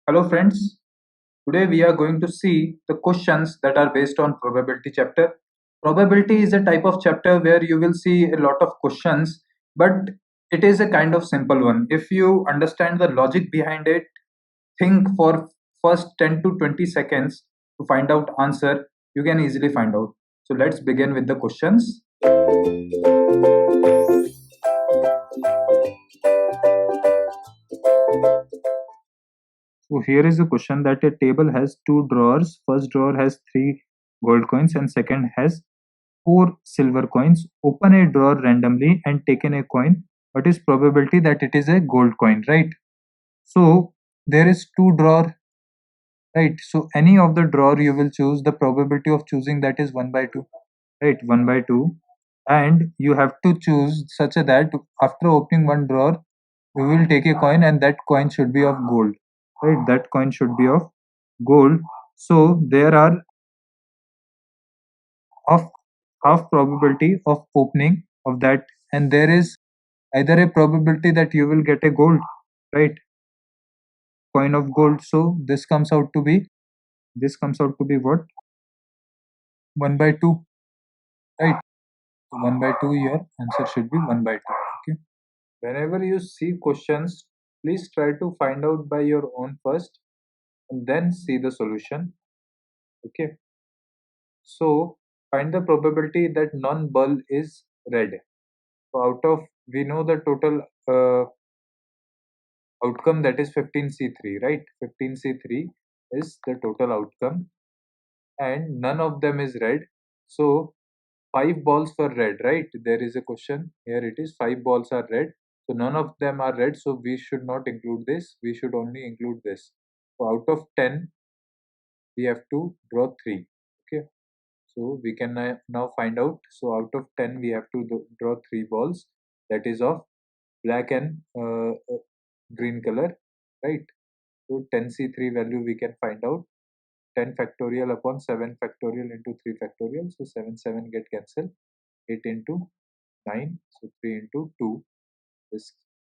Hello friends, today we are going to see the questions that are based on probability chapter. Probability is a type of chapter where you will see a lot of questions, but it is a kind of simple one. If you understand the logic behind it, think for first 10 to 20 seconds to find out answer, you can easily find out. So let's begin with the questions. So here is a question that a table has two drawers. First drawer has three gold coins and second has four silver coins. Open a drawer randomly and take in a coin. What is probability that it is a gold coin, right? So there is two drawer, right? So any of the drawer you will choose, the probability of choosing that is 1 by 2, right? 1 by 2. And you have to choose such a that after opening one drawer, you will take a coin and that coin should be of gold, right? That coin should be of gold. So there are of half probability of opening of that, and there is either a probability that you will get a gold, right? Coin of gold. So this comes out to be what? 1 by 2, right? So 1 by 2, your answer should be 1 by 2. Okay. Whenever you see questions, please try to find out by your own first and then see the solution. Okay. So find the probability that non-bulb is red. So out of, we know the total outcome, that is 15C3, right? 15C3 is the total outcome and none of them is red. So 5 balls were red, right? There is a question here, it is 5 balls are red. So none of them are red, so we should not include this, we should only include this. So out of 10 we have to draw 3. Okay, so we can now find out. So out of 10 we have to draw 3 balls, that is of black and green color, right? So 10C3 value we can find out. 10 factorial upon 7 factorial into 3 factorial. So 7 7 get cancelled. 8 into 9. So 3 into 2. This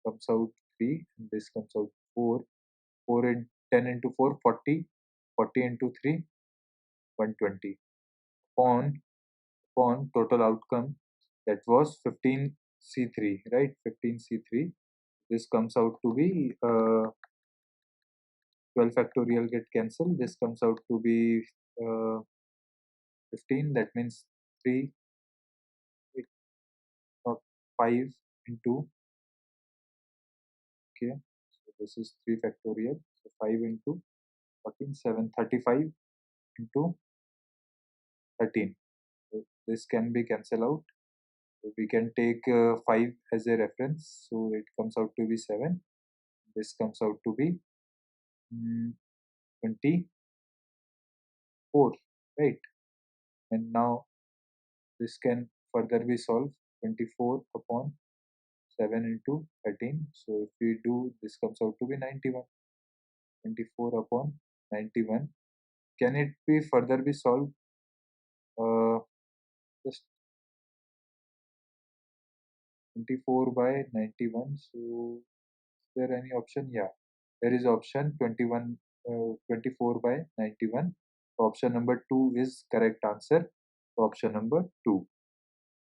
comes out 3 and this comes out 4. 4 and 10 into 4, 40. 40 into 3, 120. Upon total outcome, that was 15C3, right? 15C3. This comes out to be 12 factorial get cancelled. This comes out to be 15. That means 3, not 5 into, okay, so this is 3 factorial. So 5 into 14, 7, 35 into 13. So this can be cancelled out. So we can take 5 as a reference. So it comes out to be 7. This comes out to be 24, right? And now this can further be solved. 24 upon 7 into 13. So if we do, this comes out to be 91. 24 upon 91. Can it be further be solved? Just 24 by 91. So is there any option? Yeah, there is option 21, 24 by 91. Option number 2 is correct answer. Option number 2.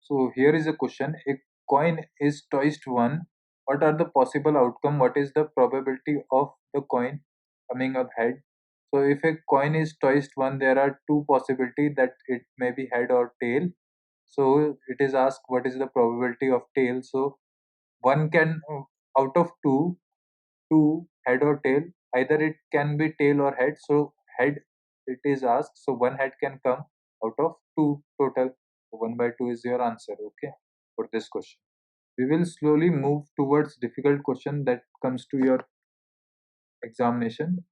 So here is a question. A coin is twice one. What are the possible outcome? What is the probability of the coin coming up head? So if a coin is twice one, there are two possibility that it may be head or tail. So it is asked what is the probability of tail. So one can out of two head or tail, either it can be tail or head. So head it is asked. So one head can come out of two total. So 1 by 2 is your answer. Okay, for this question. We will slowly move towards difficult question that comes to your examination.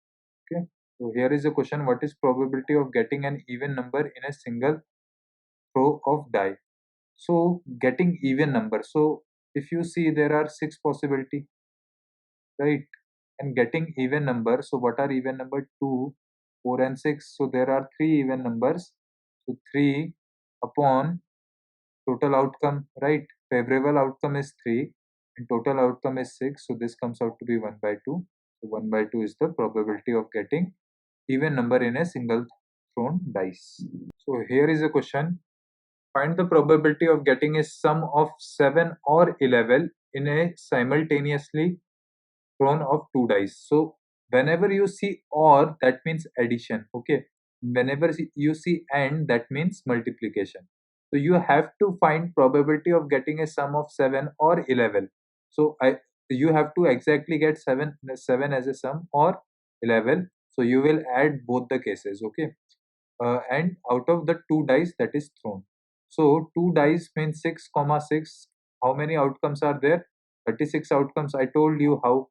Okay. So here is a question. What is probability of getting an even number in a single throw of die? So getting even number. So if you see there are 6 possibility, right? And getting even number. So what are even number? 2, 4 and 6. So there are 3 even numbers. So 3 upon total outcome, right? Favorable outcome is 3 and total outcome is 6. So this comes out to be 1 by 2. So 1 by 2 is the probability of getting even number in a single thrown dice. So here is a question. Find the probability of getting a sum of 7 or 11 in a simultaneously thrown of two dice. So whenever you see or, that means addition. Okay. Whenever you see and, that means multiplication. So you have to find probability of getting a sum of 7 or 11. So you have to exactly get 7 as a sum or 11. So you will add both the cases. Okay. And out of the two dice that is thrown. So two dice means 6 comma 6. How many outcomes are there? 36 outcomes. I told you how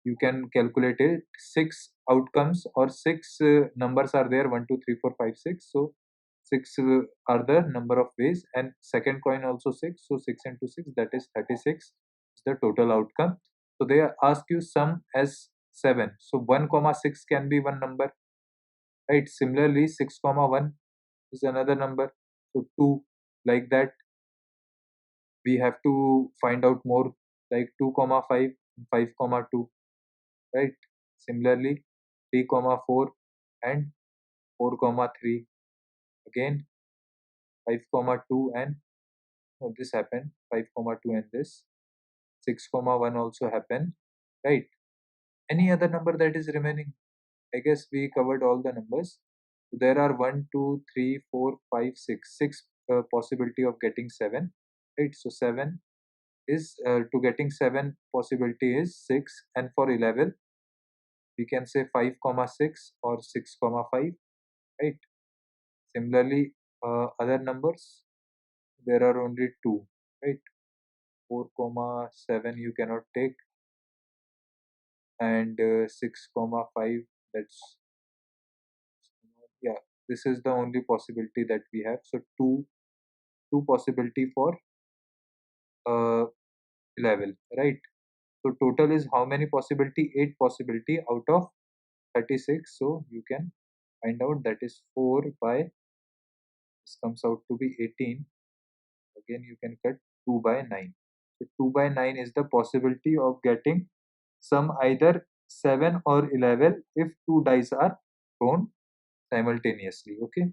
you can calculate it. 6 outcomes or 6 numbers are there, 1 2 3 4 5 6. So 6 are the number of ways, and second coin also 6. So 6 into 6, that is 36 is the total outcome. So they ask you sum as 7. So 1 comma 6 can be one number, right? Similarly 6 comma 1 is another number. So 2, like that. We have to find out more, like 2 comma 5, 5 comma 2, right? Similarly 3 comma 4 and 4 comma 3, again 5 comma 2 and this happened, 5 comma 2 and this 6 comma 1 also happened, right? Any other number that is remaining? I guess we covered all the numbers. There are 1 2 3 4 5 6 6 possibility of getting 7, right? So 7 is to getting 7 possibility is 6, and for 11 we can say 5 comma 6 or 6 comma 5, right? Similarly other numbers, there are only two, right? 4 comma 7 you cannot take, and 6 comma 5, that's, yeah, this is the only possibility that we have. So two possibility for 11, right? So total is how many possibility? 8 possibility out of 36. So you can find out that is 4 by, this comes out to be 18. Again you can cut 2 by 9. So 2 by 9 is the possibility of getting sum either 7 or 11 if two dice are thrown simultaneously. Okay.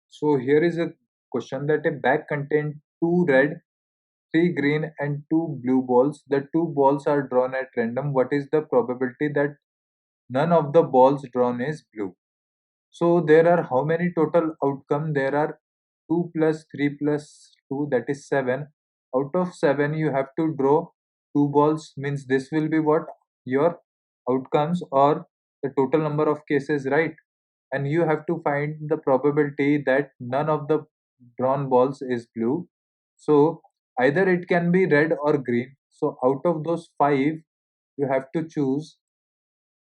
So here is a question that a bag contains two red, three green and two blue balls. The two balls are drawn at random. What is the probability that none of the balls drawn is blue? So there are how many total outcome? There are 2 plus 3 plus 2, that is 7. Out of 7 you have to draw two balls, means this will be what? Your outcomes or the total number of cases, right? And you have to find the probability that none of the drawn balls is blue. So either it can be red or green. So out of those 5 you have to choose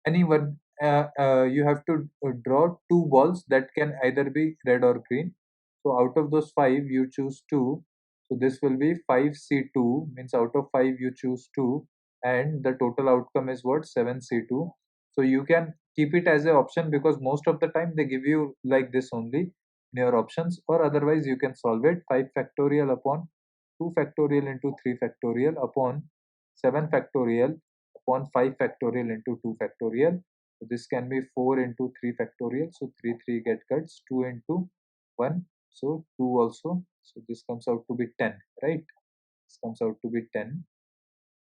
anyone. You have to draw two balls that can either be red or green. So out of those 5 you choose 2. So this will be 5C2, means out of 5 you choose 2, and the total outcome is what? 7C2. So you can keep it as an option because most of the time they give you like this only in your options, or otherwise you can solve it. 5 factorial upon 2 factorial into 3 factorial upon 7 factorial upon 5 factorial into 2 factorial. So this can be 4 into 3 factorial. So 3 get cuts, 2 into 1. So 2 also. So this comes out to be 10, right? This comes out to be 10,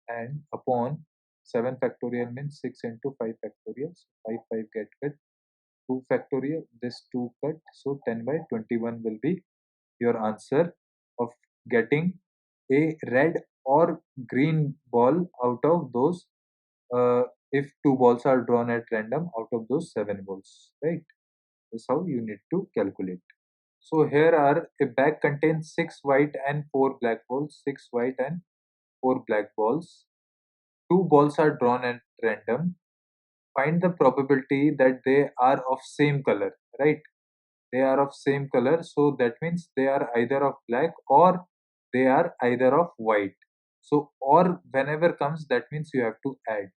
and upon 7 factorial means 6 into 5 factorial. So 5 get cut, 2 factorial, this 2 cut. So 10 by 21 will be your answer of getting a red or green ball out of those, uh, if two balls are drawn at random out of those 7 balls, right? That's how you need to calculate. So here are a bag contains 6 white and 4 black balls, 6 white and 4 black balls. Two balls are drawn at random. Find the probability that they are of same color, right? They are of same color, so that means they are either of black or they are either of white. So or whenever comes, that means you have to add.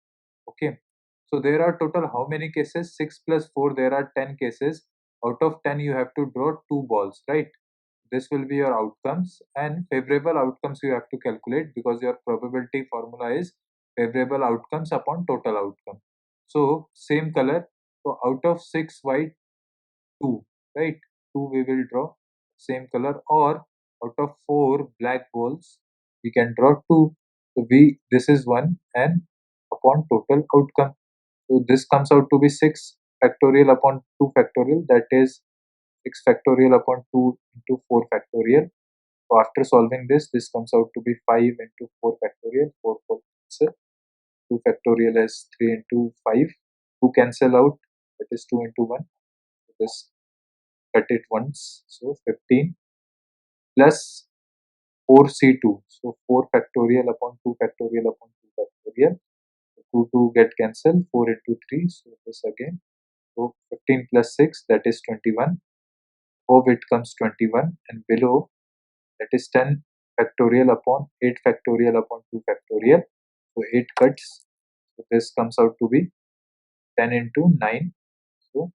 Okay. So there are total how many cases? 6 plus 4, there are 10 cases. Out of 10 you have to draw two balls, right? This will be your outcomes, and favorable outcomes you have to calculate because your probability formula is favorable outcomes upon total outcome. So same color. So out of 6 white, 2, right? 2 we will draw same color, or out of 4 black balls we can draw 2. So this is 1, and upon total outcome. So this comes out to be 6 factorial upon 2 factorial, that is 6 factorial upon 2 into 4 factorial. So after solving this, this comes out to be 5 into 4 factorial, 4 cancel, 2 factorial is 3 into 5, 2 cancel out, that is 2 into 1. So this cut it once, so 15 plus 4c2, so 4 factorial upon 2 factorial upon 2 factorial, so 2 get cancelled, 4 into 3, so this again, so 15 plus 6, that is 21, above it comes 21, and below, that is 10 factorial upon 8 factorial upon 2 factorial, so 8 cuts, so this comes out to be 10 into 9, so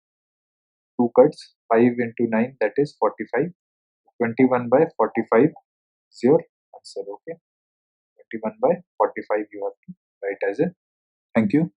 2 cuts, 5 into 9, that is 45, 21 by 45 is your answer. Okay, 21 by 45 you have to write as a. Thank you.